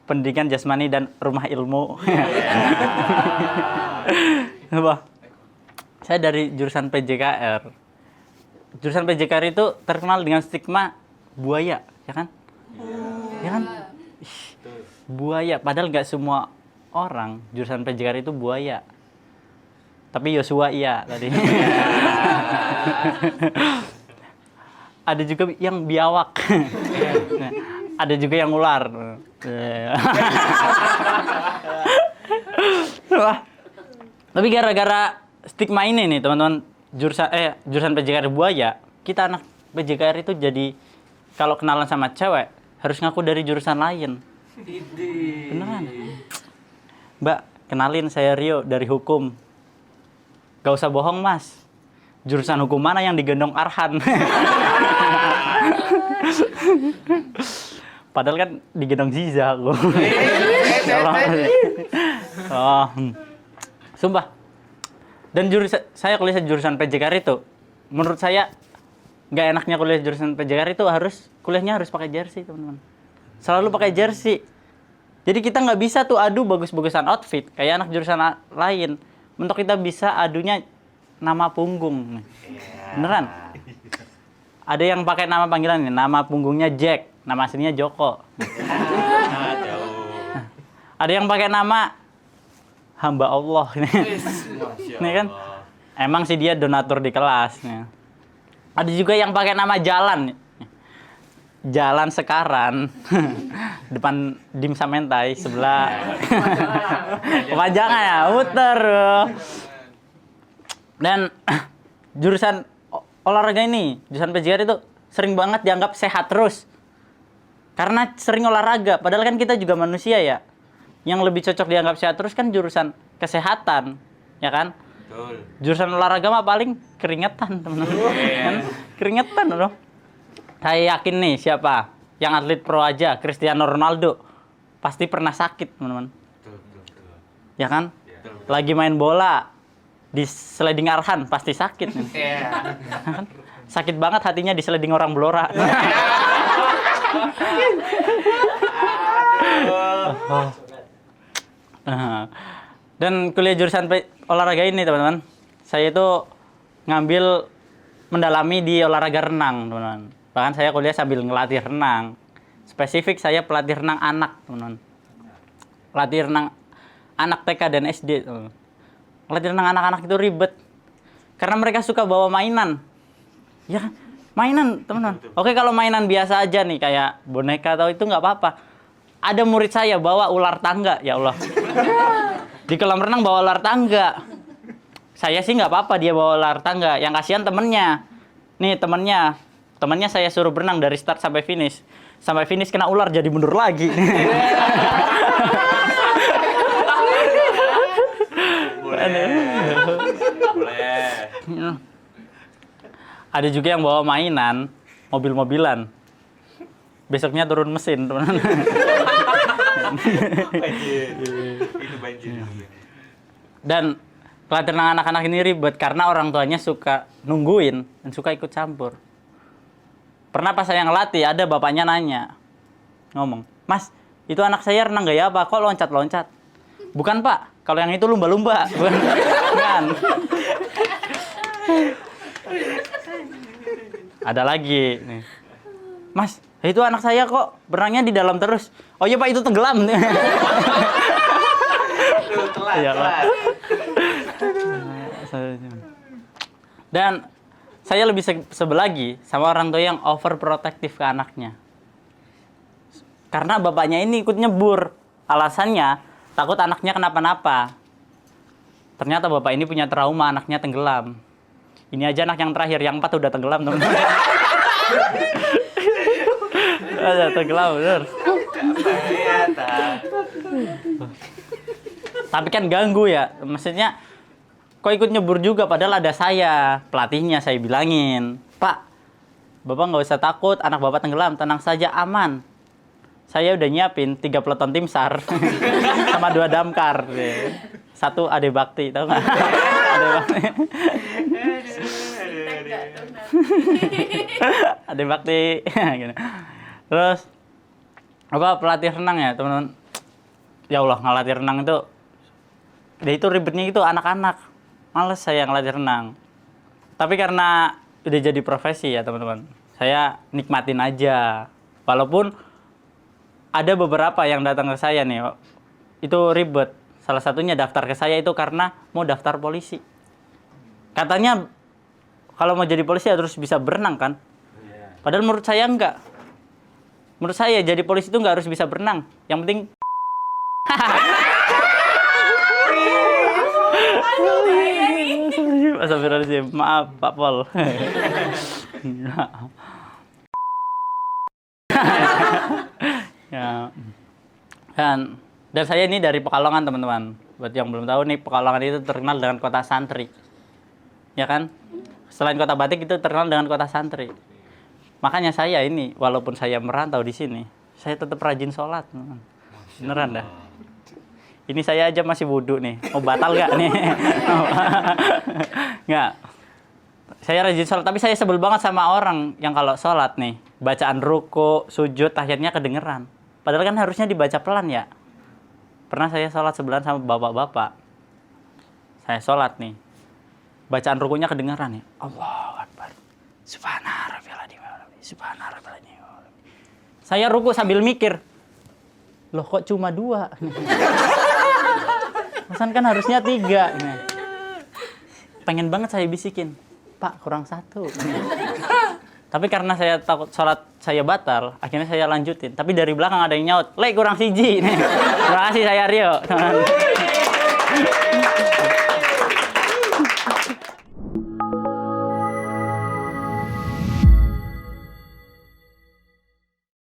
Pendidikan Jasmani dan Rumah Ilmu. Saya dari jurusan PJKR. Jurusan PJKR itu terkenal dengan stigma buaya, ya kan? Ya kan? Buaya, padahal nggak semua orang jurusan PJKR itu buaya. Tapi Yosua iya tadi. Ada juga yang biawak. Ada juga yang ular. Tapi gara-gara stigma ini nih teman-teman, jurusan PJKR Buaya, kita anak PJKR itu jadi kalau kenalan sama cewek harus ngaku dari jurusan lain. Beneran. Mbak, kenalin saya Rio dari hukum. Gak usah bohong mas, jurusan hukum mana yang digendong Arhan? Padahal kan digendong Ziza aku. Oh, sumpah. Dan saya kuliah jurusan PJKR itu, menurut saya nggak enaknya kuliah jurusan PJKR itu kuliahnya harus pakai jersey teman-teman. Selalu pakai jersey. Jadi kita nggak bisa tuh adu bagus-bagusan outfit kayak anak jurusan lain. Untuk kita bisa adunya nama punggung. Beneran. Ada yang pakai nama panggilan nih, nama punggungnya Jack, nama aslinya Joko. Ada yang pakai nama hamba Allah. Ini kan emang sih dia donatur di kelas. Ada juga yang pakai nama jalan. Jalan Sekaran. Depan Dimsum Mentai sebelah. Kepanjangan ya, muter. Dan jurusan olahraga ini, jurusan PJKR itu sering banget dianggap sehat terus. Karena sering olahraga, padahal kan kita juga manusia ya. Yang lebih cocok dianggap sehat terus kan jurusan kesehatan, ya kan? Betul. Jurusan olahraga mah paling keringetan, teman-teman. Kan? Keringetan loh. Saya yakin nih siapa yang atlet pro aja, Cristiano Ronaldo pasti pernah sakit, teman-teman. Ya kan? Lagi main bola di sliding Arhan pasti sakit. Kan? Sakit banget hatinya di sliding orang Blora. Dan kuliah jurusan olahraga ini teman-teman, saya itu ngambil mendalami di olahraga renang teman-teman. Bahkan saya kuliah sambil ngelatih renang. Spesifik saya pelatih renang anak teman-teman. Pelatih renang anak TK dan SD teman-teman. Pelatih renang anak-anak itu ribet karena mereka suka bawa mainan. Ya mainan teman-teman. Oke kalau mainan biasa aja nih kayak boneka atau itu nggak apa-apa. Ada murid saya bawa ular tangga, ya Allah. Di kolam renang bawa ular tangga. Saya sih nggak apa-apa dia bawa ular tangga. Yang kasihan temennya. Nih temennya saya suruh berenang dari start sampai finish. Sampai finish kena ular jadi mundur lagi. Boleh. Ada juga yang bawa mainan, mobil-mobilan. Besoknya turun mesin, teman-teman. Itu banjir. Dan pelatih renang anak-anak ini ribet karena orang tuanya suka nungguin dan suka ikut campur. Pernah pas saya ngelatih, ada bapaknya nanya, ngomong, Mas, itu anak saya renang gaya apa? Kok loncat-loncat? Bukan Pak, kalau yang itu lumba-lumba. Bukan. Ada lagi nih. Mas, itu anak saya kok berenangnya di dalam terus. Oh iya Pak, itu tenggelam. Telat. Dan saya lebih sebel lagi sama orang tua yang overprotective ke anaknya. Karena bapaknya ini ikut nyebur. Alasannya takut anaknya kenapa-napa. Ternyata bapak ini punya trauma anaknya tenggelam. Ini aja anak yang terakhir, yang 4 udah tenggelam, teman-teman. Udah tenggelam, bener. Tapi kan ganggu ya. Maksudnya, kok ikut nyebur juga, padahal ada saya. Pelatihnya saya bilangin, Pak, Bapak nggak usah takut, anak Bapak tenggelam, tenang saja, aman. Saya udah nyiapin 3 peleton tim SAR sama 2 damkar. 1 Ade Bakti, tau nggak? Ade Bakti. Ade Bakti. Terus apa pelatih renang ya teman-teman? Ya Allah, ngelatih renang itu, dia itu ribetnya itu anak-anak. Males saya ngelatih renang. Tapi karena udah jadi profesi ya teman-teman, saya nikmatin aja. Walaupun ada beberapa yang datang ke saya nih, itu ribet. Salah satunya daftar ke saya itu karena mau daftar polisi. Katanya kalau mau jadi polisi harus bisa berenang kan? Padahal menurut saya enggak. Menurut saya jadi polisi itu enggak harus bisa berenang. Yang penting Astagfirullahaladzim. Maaf Pak Pol. Ya. Dan saya ini dari Pekalongan, teman-teman. Buat yang belum tahu nih, Pekalongan itu terkenal dengan kota santri. Ya kan? Selain kota batik itu terkenal dengan kota santri. Makanya saya ini, walaupun saya merantau di sini, saya tetap rajin sholat. Beneran dah. Ini saya aja masih wudhu nih. Mau batal nggak nih? Nggak. Saya rajin sholat, tapi saya sebel banget sama orang yang kalau sholat nih, bacaan ruku, sujud, tahiyatnya kedengeran. Padahal kan harusnya dibaca pelan ya. Pernah saya sholat sebelahan sama bapak-bapak. Saya sholat nih. Bacaan rukunya kedengaran nih. Allahu Akbar. Subhanallah. Saya ruku sambil mikir. Loh kok cuma 2? Pesan kan harusnya 3. Pengen banget saya bisikin. Pak, kurang 1. Tapi karena saya takut sholat saya batal, akhirnya saya lanjutin. Tapi dari belakang ada yang nyaut, kurang 1. Terima kasih saya Rio.